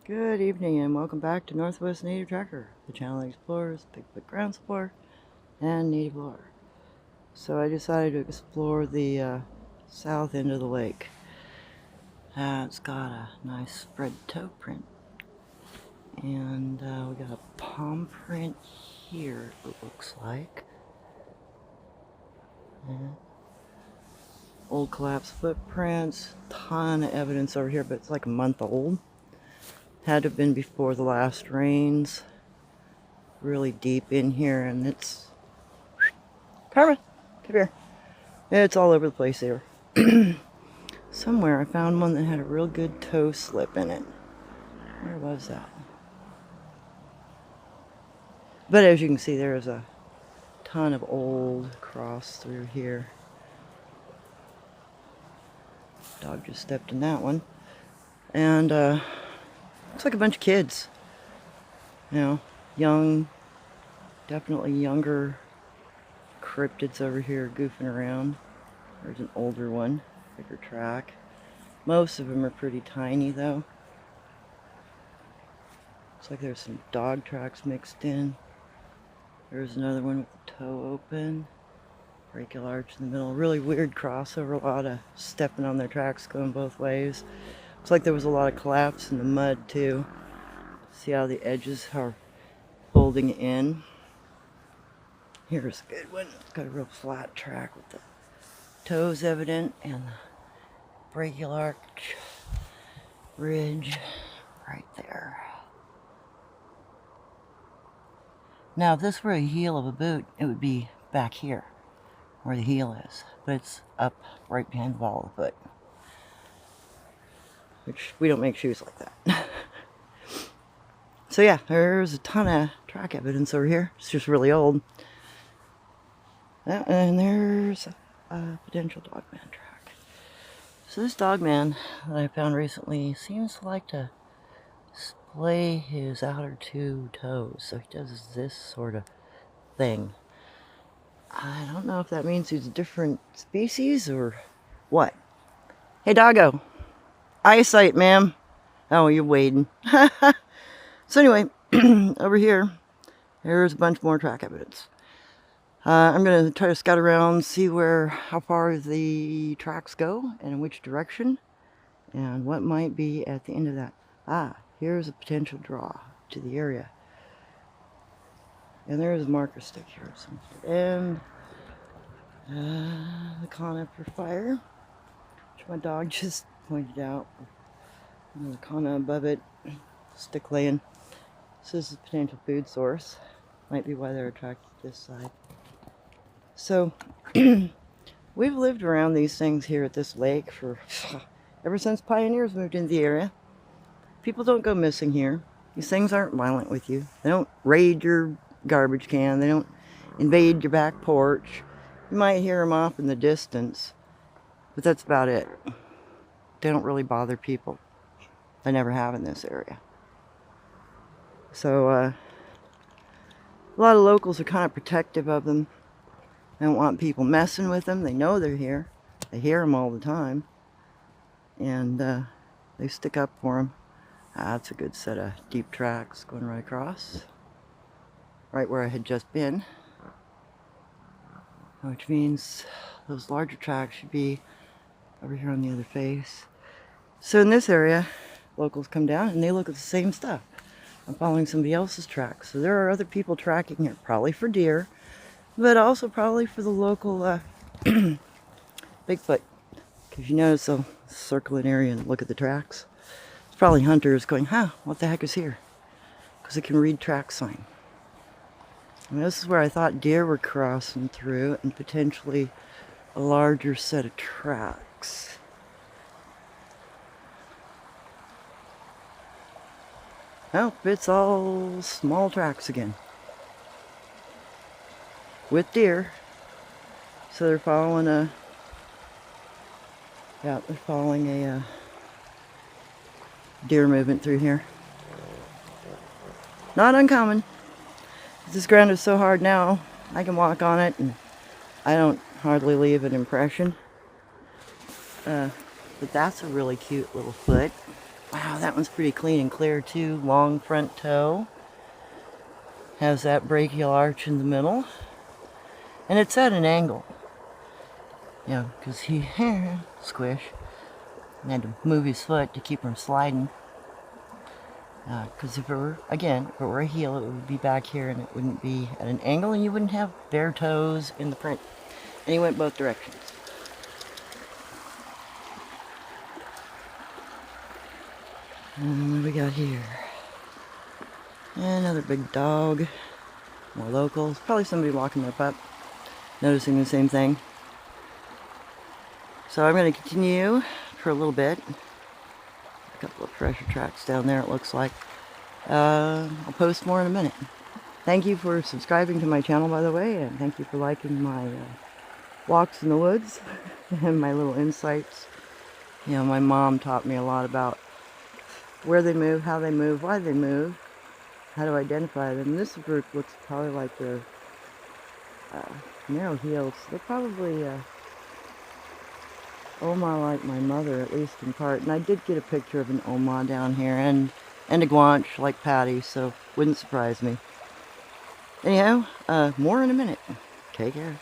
Good evening and welcome back to Northwest Native Tracker, the channel that explores Bigfoot ground support and native lore. So I decided to explore the south end of the lake. It's got a nice spread toe print, and we got a palm print here, it looks like. Old collapsed footprints, ton of evidence over here, but it's like a month old. Had to have been before the last rains. Really deep in here, and it's... Carmen, come here. It's all over the place here. Somewhere I found one that had a real good toe slip in it. Where was that? But as you can see, there's a ton of old cross through here. Dog just stepped in that one. And looks like a bunch of kids. You know, young, definitely younger cryptids over here goofing around. There's an older one, bigger track. Most of them are pretty tiny though. Looks like there's some dog tracks mixed in. There's another one with the toe open. Brachial arch in the middle. Really weird crossover. A lot of stepping on their tracks going both ways. Looks like there was a lot of collapse in the mud too. See how the edges are folding in. Here's a good one. It's got a real flat track with the toes evident and the brachial arch ridge right there. Now, if this were a heel of a boot, it would be back here where the heel is, but it's up right behind the ball of the foot, which we don't make shoes like that. So yeah, there's a ton of track evidence over here. It's just really old. And there's a potential dogman track. So this dogman that I found recently seems to like to splay his outer two toes. So he does this sort of thing. I don't know if that means he's a different species or what. Hey, doggo. Eyesight, ma'am. Oh, you're wading. So anyway, over here, there's a bunch more track evidence. I'm going to try to scout around, see how far the tracks go and in which direction, and what might be at the end of that. Here's a potential draw to the area. And there's a marker stick here. And the conifer fire, which my dog just pointed out. Another conifer above it, stick laying. So this is a potential food source. Might be why they're attracted to this side. So, we've lived around these things here at this lake for ever since pioneers moved into the area. People don't go missing here. These things aren't violent with you. They don't raid your garbage can. They don't invade your back porch. You might hear them off in the distance, but that's about it. They don't really bother people. They never have in this area. So, a lot of locals are kind of protective of them. They don't want people messing with them. They know they're here. They hear them all the time. And they stick up for them. That's a good set of deep tracks going right across. Right where I had just been. Which means those larger tracks should be over here on the other face. So in this area, locals come down and they look at the same stuff. I'm following somebody else's tracks. So there are other people tracking here, probably for deer, but also probably for the local Bigfoot. Because you notice they'll circle an area and look at the tracks. It's probably hunters going, what the heck is here? Because it can read track sign. And this is where I thought deer were crossing through and potentially a larger set of tracks. Nope, it's all small tracks again. With deer. So they're following a deer movement through here. Not uncommon. This ground is so hard now, I can walk on it and I don't hardly leave an impression. But that's a really cute little foot. Wow, that one's pretty clean and clear too. Long front toe. Has that brachial arch in the middle. And it's at an angle. You know, because he, squish, and had to move his foot to keep from sliding. Because if it were, again, if it were a heel, it would be back here and it wouldn't be at an angle and you wouldn't have bare toes in the print. And he went both directions. And what do we got here? Another big dog. More locals. Probably somebody walking their pup. Noticing the same thing. So I'm going to continue for a little bit. A couple of pressure tracks down there, it looks like. I'll post more in a minute. Thank you for subscribing to my channel, by the way, and thank you for liking my walks in the woods and my little insights. You know, my mom taught me a lot about where they move, how they move, why they move, how to identify them. This group looks probably like they're narrow heels. They're probably Oma like my mother, at least in part. And I did get a picture of an Oma down here, and a Guanche like Patty, so wouldn't surprise me. Anyhow, more in a minute. Take care.